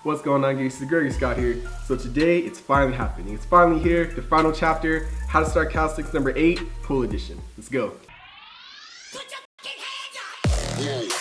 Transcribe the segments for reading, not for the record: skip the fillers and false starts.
What's going on, guys? It's Gregory Scott here. So today, it's finally happening. It's finally here, the final chapter, How to Start Calisthenics number 8, Pull Edition. Let's go. Put your fucking hands up!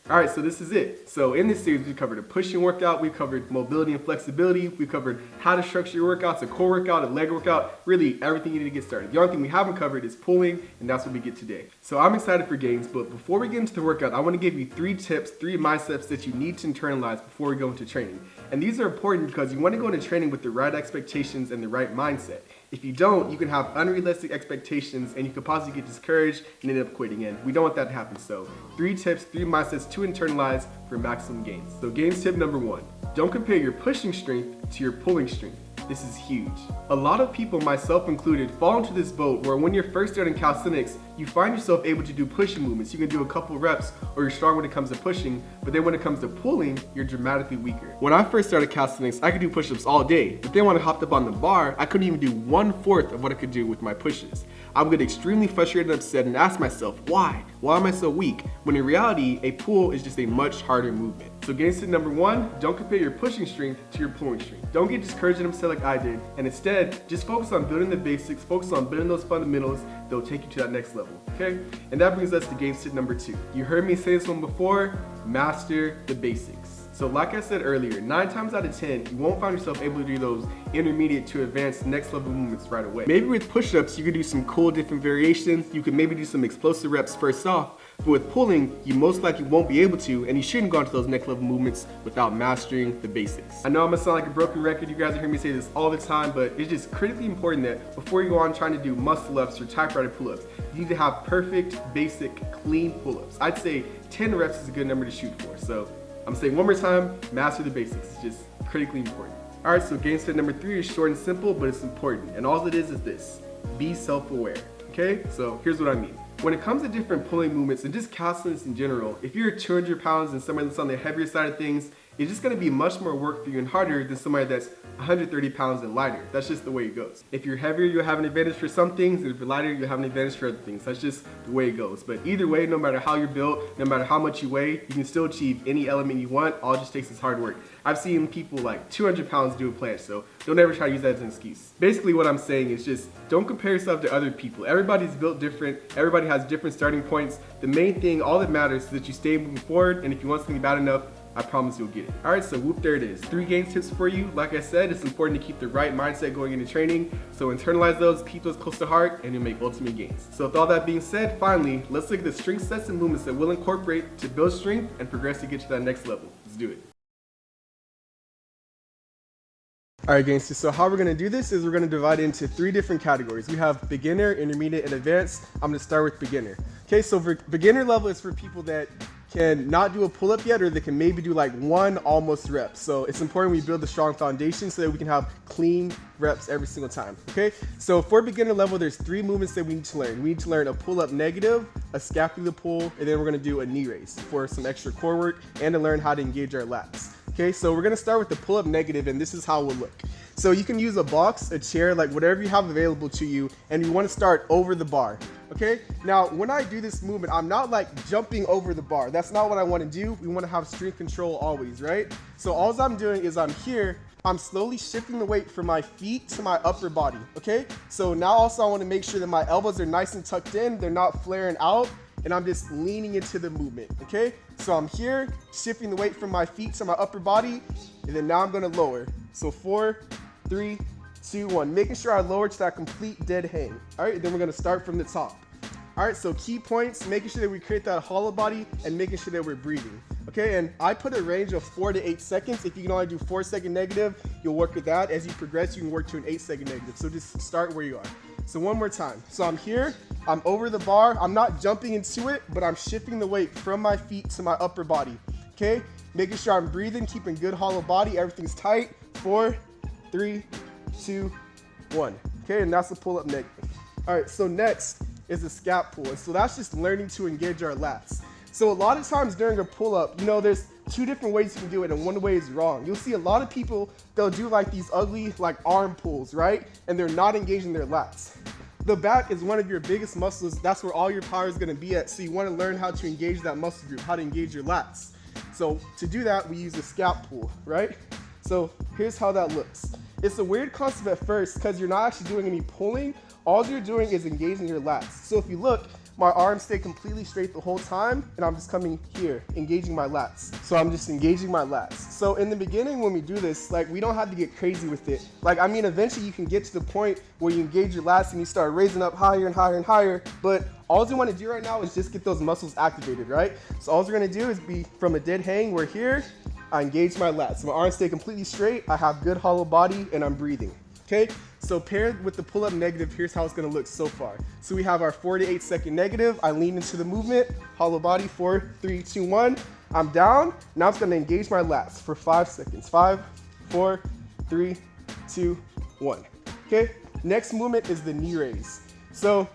Alright, so this is it. So in this series, we covered a pushing workout, we covered mobility and flexibility, we covered how to structure your workouts, a core workout, a leg workout, really everything you need to get started. The only thing we haven't covered is pulling, and that's what we get today. So I'm excited for gains, but before we get into the workout, I want to give you 3 tips, 3 mindsets that you need to internalize before we go into training. And these are important because you want to go into training with the right expectations and the right mindset. If you don't, you can have unrealistic expectations and you could possibly get discouraged and end up quitting. And we don't want that to happen. So 3 tips, 3 mindsets to internalize for maximum gains. So gains tip number 1, don't compare your pushing strength to your pulling strength. This is huge. A lot of people, myself included, fall into this boat where when you're first starting calisthenics, you find yourself able to do pushing movements. You can do a couple reps or you're strong when it comes to pushing, but then when it comes to pulling, you're dramatically weaker. When I first started calisthenics, I could do push-ups all day, but then when I hopped up on the bar, I couldn't even do 1/4 of what I could do with my pushes. I would get extremely frustrated and upset and ask myself, why? Why am I so weak? When in reality, a pull is just a much harder movement. So gains tip number 1, don't compare your pushing strength to your pulling strength. Don't get discouraged and upset like I did, and instead, just focus on building the basics, focus on building those fundamentals that will take you to that next level, okay? And that brings us to gains tip number 2. You heard me say this one before, master the basics. So like I said earlier, 9 times out of 10, you won't find yourself able to do those intermediate to advanced next level movements right away. Maybe with push-ups, you could do some cool different variations. You could maybe do some explosive reps first off, but with pulling, you most likely won't be able to, and you shouldn't go into those next level movements without mastering the basics. I know I'm gonna sound like a broken record. You guys are hearing me say this all the time, but it's just critically important that before you go on trying to do muscle ups or typewriter pull-ups, you need to have perfect, basic, clean pull-ups. I'd say 10 reps is a good number to shoot for. So I'm saying one more time, master the basics. It's just critically important. All right, so gains tip number 3 is short and simple, but it's important. And all it is this, be self-aware, okay? So here's what I mean. When it comes to different pulling movements and just calisthenics in general, if you're 200 pounds and somebody that's on the heavier side of things, it's just gonna be much more work for you and harder than somebody that's 130 pounds and lighter. That's just the way it goes. If you're heavier, you'll have an advantage for some things, and if you're lighter, you'll have an advantage for other things. That's just the way it goes. But either way, no matter how you're built, no matter how much you weigh, you can still achieve any element you want. All it just takes is hard work. I've seen people like 200 pounds do a planche, so don't ever try to use that as an excuse. Basically what I'm saying is just don't compare yourself to other people. Everybody's built different. Everybody has different starting points. The main thing, all that matters is that you stay moving forward, and if you want something bad enough, I promise you'll get it. All right, so whoop, there it is. 3 gains tips for you. Like I said, it's important to keep the right mindset going into training. So internalize those, keep those close to heart, and you'll make ultimate gains. So with all that being said, finally, let's look at the strength sets and movements that we'll incorporate to build strength and progress to get to that next level. Let's do it. All right, gangsters, so how we're gonna do this is we're gonna divide it into 3 different categories. We have beginner, intermediate, and advanced. I'm gonna start with beginner. Okay, so for beginner level is for people that can not do a pull-up yet, or they can maybe do like 1 almost rep. So it's important we build a strong foundation so that we can have clean reps every single time, okay? So for beginner level, there's 3 movements that we need to learn. We need to learn a pull-up negative, a scapula pull, and then we're gonna do a knee raise for some extra core work and to learn how to engage our lats. Okay, so we're gonna start with the pull-up negative, and this is how it will look. So you can use a box, a chair, like whatever you have available to you, and you wanna start over the bar. Okay, now when I do this movement, I'm not like jumping over the bar. That's not what I want to do. We want to have strength control always, right? So all I'm doing is I'm here, I'm slowly shifting the weight from my feet to my upper body, okay? So now also I want to make sure that my elbows are nice and tucked in, they're not flaring out, and I'm just leaning into the movement, okay? So I'm here, shifting the weight from my feet to my upper body, and then now I'm going to lower. So 4, 3, 2, 1, making sure I lower to that complete dead hang. All right, then we're gonna start from the top. All right, so key points, making sure that we create that hollow body and making sure that we're breathing. Okay, and I put a range of 4 to 8 seconds. If you can only do 4-second negative, you'll work with that. As you progress, you can work to an 8-second negative. So just start where you are. So one more time. So I'm here, I'm over the bar. I'm not jumping into it, but I'm shifting the weight from my feet to my upper body. Okay, making sure I'm breathing, keeping good hollow body, everything's tight. 4, 3, 2, 1. Okay, and that's the pull-up negative. All right, so next is the scap pull. And so that's just learning to engage our lats. So a lot of times during a pull-up, you know, there's 2 different ways you can do it, and one way is wrong. You'll see a lot of people, they'll do like these ugly like arm pulls, right? And they're not engaging their lats. The back is one of your biggest muscles. That's where all your power is gonna be at. So you wanna learn how to engage that muscle group, how to engage your lats. So to do that, we use a scap pull, right? So here's how that looks. It's a weird concept at first because you're not actually doing any pulling. All you're doing is engaging your lats. So if you look, my arms stay completely straight the whole time, and I'm just coming here, engaging my lats. So I'm just engaging my lats. So in the beginning when we do this, like we don't have to get crazy with it. Like, I mean, eventually you can get to the point where you engage your lats and you start raising up higher and higher and higher, but all you want to do right now is just get those muscles activated, right? So all you're gonna do is be from a dead hang, where here, I engage my lats. So my arms stay completely straight, I have good hollow body, and I'm breathing. Okay, so paired with the pull-up negative, here's how it's gonna look so far. So we have our 4 to 8 second negative. I lean into the movement, hollow body, 4, 3, 2, 1. I'm down. Now I'm gonna engage my lats for 5 seconds. 5, 4, 3, 2, 1. Okay, next movement is the knee raise. So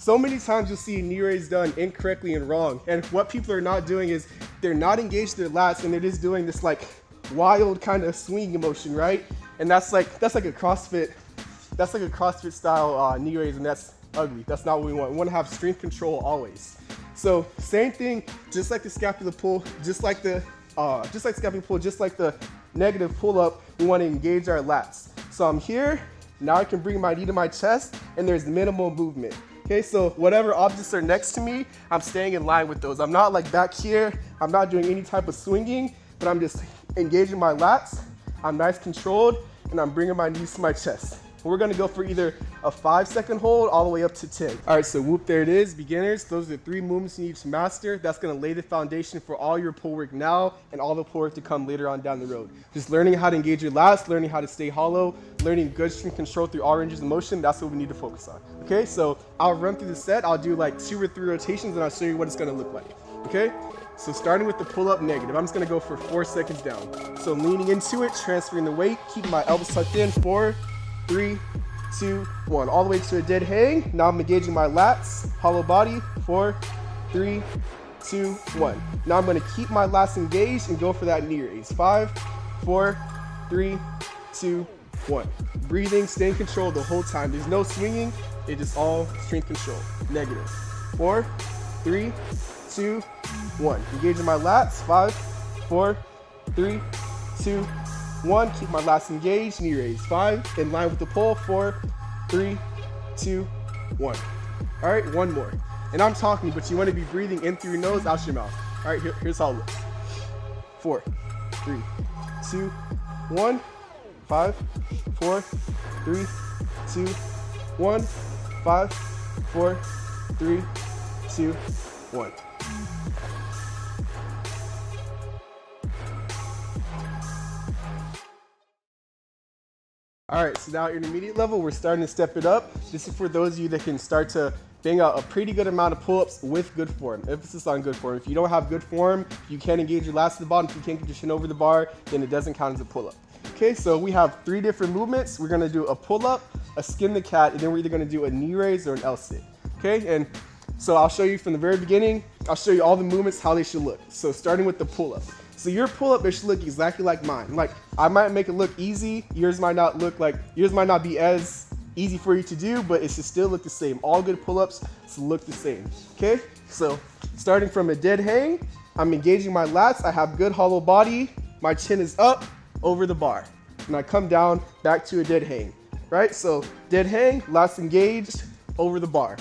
many times you'll see a knee raise done incorrectly and wrong. And what people are not doing is they're not engaged their lats, and they're just doing this like wild kind of swinging motion, right? And that's like a CrossFit style knee raise, and that's ugly. That's not what we want. We want to have strength control always. So same thing, just like the scapula pull, just like the negative pull up, we want to engage our lats. So I'm here, now I can bring my knee to my chest, and there's minimal movement. Okay, so whatever objects are next to me, I'm staying in line with those. I'm not like back here, I'm not doing any type of swinging, but I'm just engaging my lats. I'm nice controlled, and I'm bringing my knees to my chest. We're gonna go for either a 5 second hold all the way up to 10. All right, so whoop, there it is, beginners. Those are the 3 movements you need to master. That's gonna lay the foundation for all your pull work now and all the pull work to come later on down the road. Just learning how to engage your lats, learning how to stay hollow, learning good strength control through all ranges of motion, that's what we need to focus on. Okay, so I'll run through the set. I'll do like 2 or 3 rotations, and I'll show you what it's gonna look like, okay? So starting with the pull-up negative, I'm just gonna go for 4 seconds down. So leaning into it, transferring the weight, keeping my elbows tucked in, 4, 3, 2, 1. All the way to a dead hang. Now I'm engaging my lats, hollow body, 4, 3, 2, 1. Now I'm gonna keep my lats engaged and go for that knee raise. 5, 4, 3, 2, 1. Breathing, stay in control the whole time. There's no swinging, it's just all strength control. Negative. 4, 3, 2, 1. Engaging my lats. 5, 4, 3, 2, 1. Keep my lats engaged. Knee raise. 5. In line with the pull. 4, 3, 2, 1. All right, one more. And I'm talking, but you want to be breathing in through your nose, out your mouth. All right, here's how it looks. 4, 3, 2, 1. 5, 4, 3, 2, 1. 5, 4, 3, 2, 1. All right, so now at intermediate level, we're starting to step it up. This is for those of you that can start to bang out a pretty good amount of pull-ups with good form. Emphasis on good form. If you don't have good form, you can't engage your lats to the bottom, if you can't get your shin over the bar, then it doesn't count as a pull-up. Okay, so we have 3 different movements. We're gonna do a pull-up, a skin the cat, and then we're either gonna do a knee raise or an L-sit. Okay, and so I'll show you from the very beginning, I'll show you all the movements, how they should look. So starting with the pull-up. So your pull-up, it should look exactly like mine. Like, I might make it look easy, yours might not be as easy for you to do, but it should still look the same. All good pull-ups should look the same, okay? So starting from a dead hang, I'm engaging my lats, I have good hollow body, my chin is up over the bar, and I come down back to a dead hang, right? So dead hang, lats engaged, over the bar.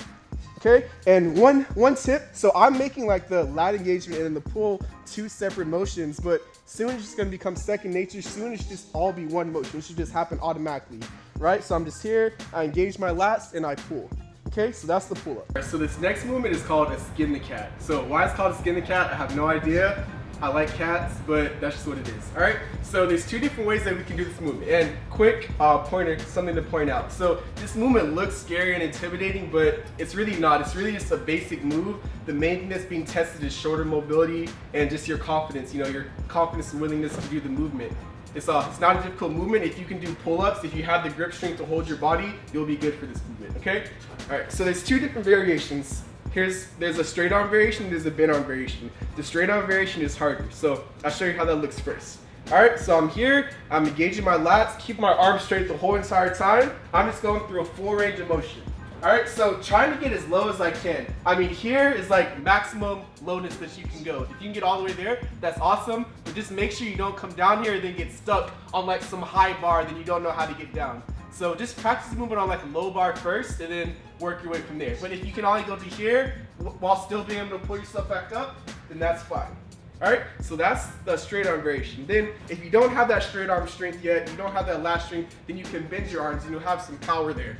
Okay, and one tip, so I'm making like the lat engagement and the pull 2 separate motions, but soon it's just gonna become second nature. Soon it should just all be one motion. It should just happen automatically, right? So I'm just here, I engage my lats, and I pull. Okay, so that's the pull up. So this next movement is called a skin the cat. So why it's called a skin the cat, I have no idea. I like cats, but that's just what it is. All right, so there's 2 different ways that we can do this movement. And quick pointer, something to point out. So this movement looks scary and intimidating, but it's really not. It's really just a basic move. The main thing that's being tested is shoulder mobility and just your confidence, you know, your confidence and willingness to do the movement. It's not a difficult movement. If you can do pull-ups, if you have the grip strength to hold your body, you'll be good for this movement, okay? All right, so there's two different variations. There's a straight arm variation, there's a bent arm variation. The straight arm variation is harder, so I'll show you how that looks first. All right, so I'm here, I'm engaging my lats, keep my arms straight the whole entire time. I'm just going through a full range of motion. All right, so trying to get as low as I can. I mean, here is like maximum lowness that you can go. If you can get all the way there, that's awesome, but just make sure you don't come down here and then get stuck on like some high bar that you don't know how to get down. So just practice moving on like a low bar first and then work your way from there. But if you can only go to here while still being able to pull yourself back up, then that's fine. All right, so that's the straight arm variation. Then if you don't have that straight arm strength yet, you don't have that lat strength, then you can bend your arms and you'll have some power there.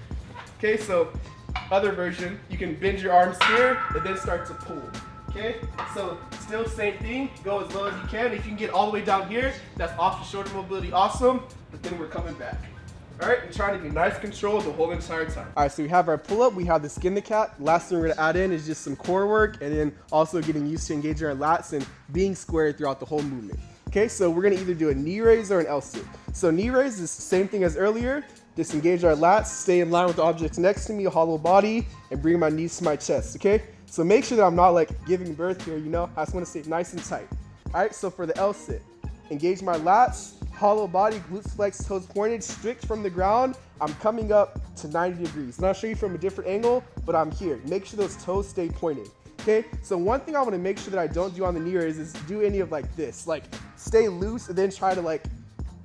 Okay, so other version, you can bend your arms here and then start to pull. Okay, so still same thing, go as low as you can. If you can get all the way down here, that's off your shoulder mobility, awesome, but then we're coming back. All right, and trying to be nice control the whole entire time. All right, so we have our pull-up, we have the skin the cat. Last thing we're gonna add in is just some core work and then also getting used to engaging our lats and being square throughout the whole movement. Okay, so we're gonna either do a knee raise or an L sit. So knee raise is the same thing as earlier. Disengage our lats, stay in line with the objects next to me, hollow body, and bring my knees to my chest, okay? So make sure that I'm not like giving birth here, you know? I just wanna stay nice and tight. All right, so for the L sit, engage my lats, hollow body, glutes flexed, toes pointed, strict from the ground. I'm coming up to 90 degrees. And I'll show you from a different angle, but I'm here. Make sure those toes stay pointed, okay? So one thing I wanna make sure that I don't do on the knee raise is do any of like this, like stay loose and then try to like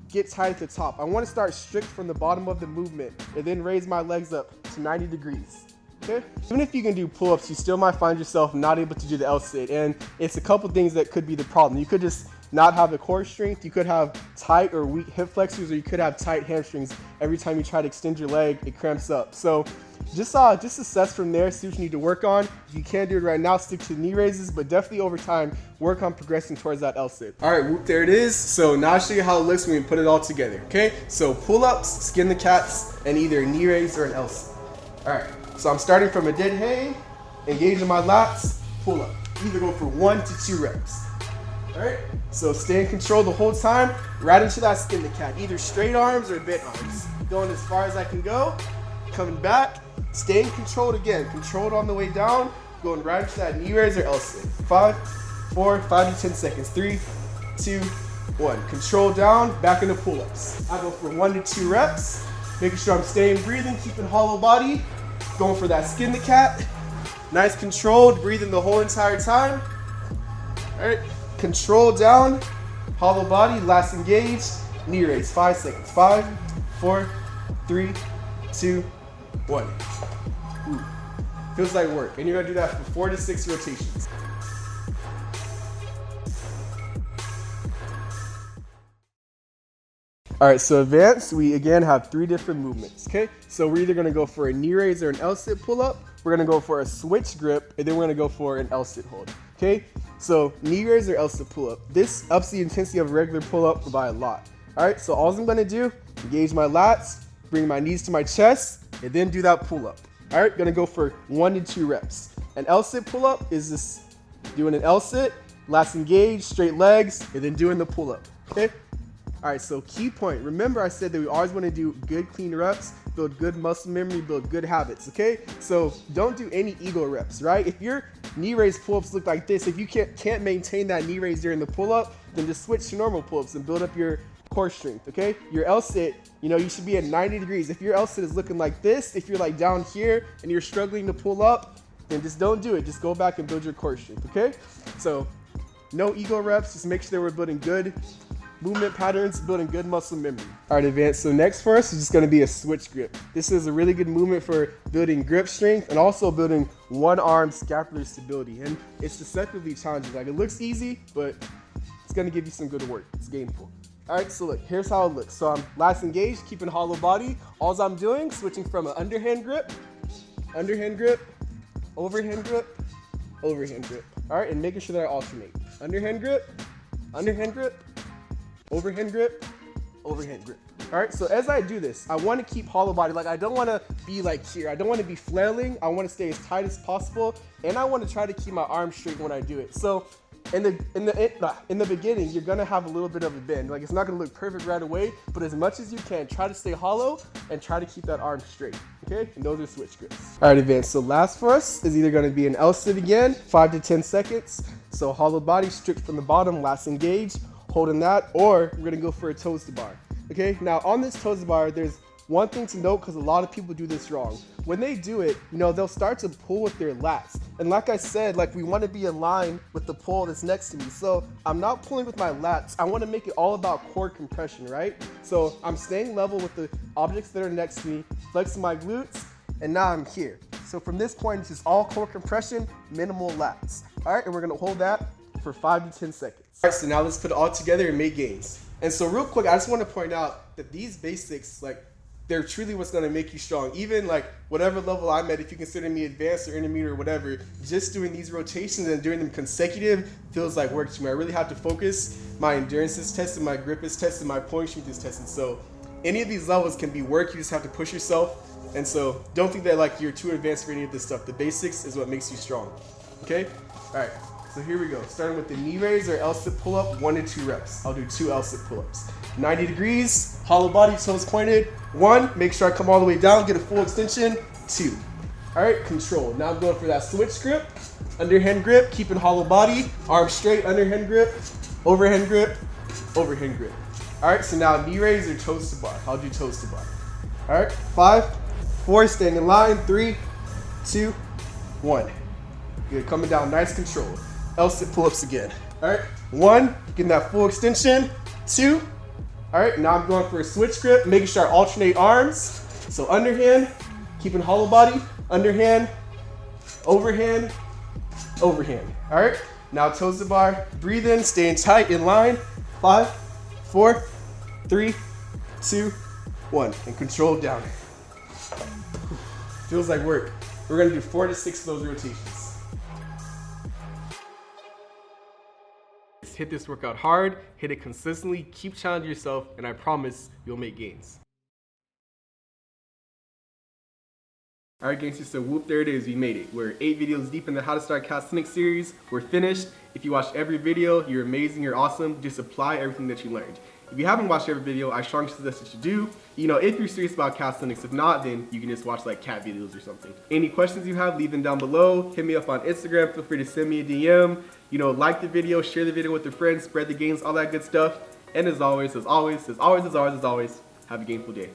get tight at the top. I want to start strict from the bottom of the movement and then raise my legs up to 90 degrees. Okay? Even if you can do pull-ups, you still might find yourself not able to do the L sit, and it's a couple things that could be the problem. You could just not have the core strength, you could have tight or weak hip flexors, or you could have tight hamstrings. Every time you try to extend your leg, it cramps up. So just assess from there, see what you need to work on. If you can't do it right now, stick to the knee raises, but definitely over time, work on progressing towards that L sit. All right, whoop, there it is. So now I'll show you how it looks when we put it all together, okay? So pull-ups, skin the cats, and either a knee raise or an L sit. All right, so I'm starting from a dead hang, engaging my lats, pull up. Either go for 1 to 2 reps. All right, so stay in control the whole time, right into that skin the cat, either straight arms or bent arms. Going as far as I can go, coming back, staying controlled again, controlled on the way down, going right into that knee raise or L sit. 5 to 10 seconds, 3, 2, 1. Control down, back into pull-ups. I go for 1 to 2 reps, making sure I'm staying breathing, keeping hollow body, going for that skin the cat. Nice controlled, breathing the whole entire time. All right, control down, hollow body, last engaged, knee raise, 5 seconds. 5, 4, 3, 2, 1. Ooh. Feels like work. And you're gonna do that for 4 to 6 rotations. All right, so advanced, we again have 3 different movements, okay? So we're either gonna go for a knee raise or an L sit pull up, we're gonna go for a switch grip, and then we're gonna go for an L sit hold, okay? So knee raise or L sit pull up. This ups the intensity of a regular pull up by a lot. All right, so all I'm gonna do, engage my lats, bring my knees to my chest, and then do that pull up. All right, gonna go for 1 to 2 reps. An L sit pull up is this, doing an L sit, lats engaged, straight legs, and then doing the pull up, okay? All right, so key point. Remember I said that we always want to do good, clean reps, build good muscle memory, build good habits, okay? So don't do any ego reps, right? If your knee raise pull-ups look like this, if you can't maintain that knee raise during the pull-up, then just switch to normal pull-ups and build up your core strength, okay? Your L sit, you know, you should be at 90 degrees. If your L sit is looking like this, if you're like down here and you're struggling to pull up, then just don't do it. Just go back and build your core strength, okay? So no ego reps, just make sure that we're building good movement patterns, building good muscle memory. All right, advanced. So next for us is just gonna be a switch grip. This is a really good movement for building grip strength and also building one arm scapular stability. And it's deceptively challenging. Like it looks easy, but it's gonna give you some good work. It's gainful. All right, so look, here's how it looks. So I'm last engaged, keeping hollow body. All I'm doing, switching from an underhand grip, overhand grip, overhand grip. All right, and making sure that I alternate. Underhand grip, overhand grip, overhand grip. All right, so as I do this, I want to keep hollow body. Like I don't want to be like here. I don't want to be flailing. I want to stay as tight as possible, and I want to try to keep my arms straight when I do it. So in the beginning, you're gonna have a little bit of a bend. Like it's not gonna look perfect right away, but as much as you can, try to stay hollow and try to keep that arm straight. Okay, and those are switch grips. All right, advanced. So last for us is either gonna be an L sit again, 5 to 10 seconds. So hollow body, strict from the bottom, lats engaged, holding that, or we're gonna go for a toes to bar. Okay, now on this toes to bar, there's one thing to note because a lot of people do this wrong. When they do it, they'll start to pull with their lats. And like I said, like we want to be in line with the pole that's next to me. So I'm not pulling with my lats. I want to make it all about core compression, right? So I'm staying level with the objects that are next to me, flexing my glutes, and now I'm here. So from this point, it's just all core compression, minimal lats. All right, and we're gonna hold that for 5 to 10 seconds. All right, so now let's put it all together and make gains. And so real quick, I just want to point out that these basics, like, they're truly what's going to make you strong. Even like whatever level I'm at, if you consider me advanced or intermediate or whatever, just doing these rotations and doing them consecutive feels like work to me. I really have to focus. My endurance is tested, my grip is tested, my point strength is tested. So any of these levels can be work. You just have to push yourself. And so don't think that like you're too advanced for any of this stuff. The basics is what makes you strong. Okay? All right. So here we go. Starting with the knee raise or L-sit pull-up, 1 to 2 reps. I'll do 2 L-sit pull-ups. 90 degrees, hollow body, toes pointed. 1, make sure I come all the way down, get a full extension. 2. All right, control. Now I'm going for that switch grip, underhand grip, keeping hollow body, arm straight, underhand grip, overhand grip, overhand grip. All right, so now knee raise or toes to bar. I'll do toes to bar. All right, 5, 4, staying in line. 3, 2, 1. Good, coming down, nice control. L-sit pull-ups again. All right, 1, getting that full extension. 2, all right, now I'm going for a switch grip, making sure I alternate arms. So underhand, keeping hollow body, underhand, overhand, overhand. All right, now toes to bar, breathe in, staying tight in line. 5, 4, 3, 2, 1, and control down. Feels like work. We're gonna do 4 to 6 of those rotations. Hit this workout hard, hit it consistently, keep challenging yourself, and I promise you'll make gains. All right, gangsters, so whoop, there it is, we made it. We're 8 videos deep in the How to Start Calisthenics series. We're finished. If you watched every video, you're amazing, you're awesome. Just apply everything that you learned. If you haven't watched every video, I strongly suggest that you do. If you're serious about calisthenics. If not, then you can just watch like cat videos or something. Any questions you have, leave them down below. Hit me up on Instagram. Feel free to send me a DM. Like the video, share the video with your friends, spread the gains, all that good stuff. And as always, have a gainful day.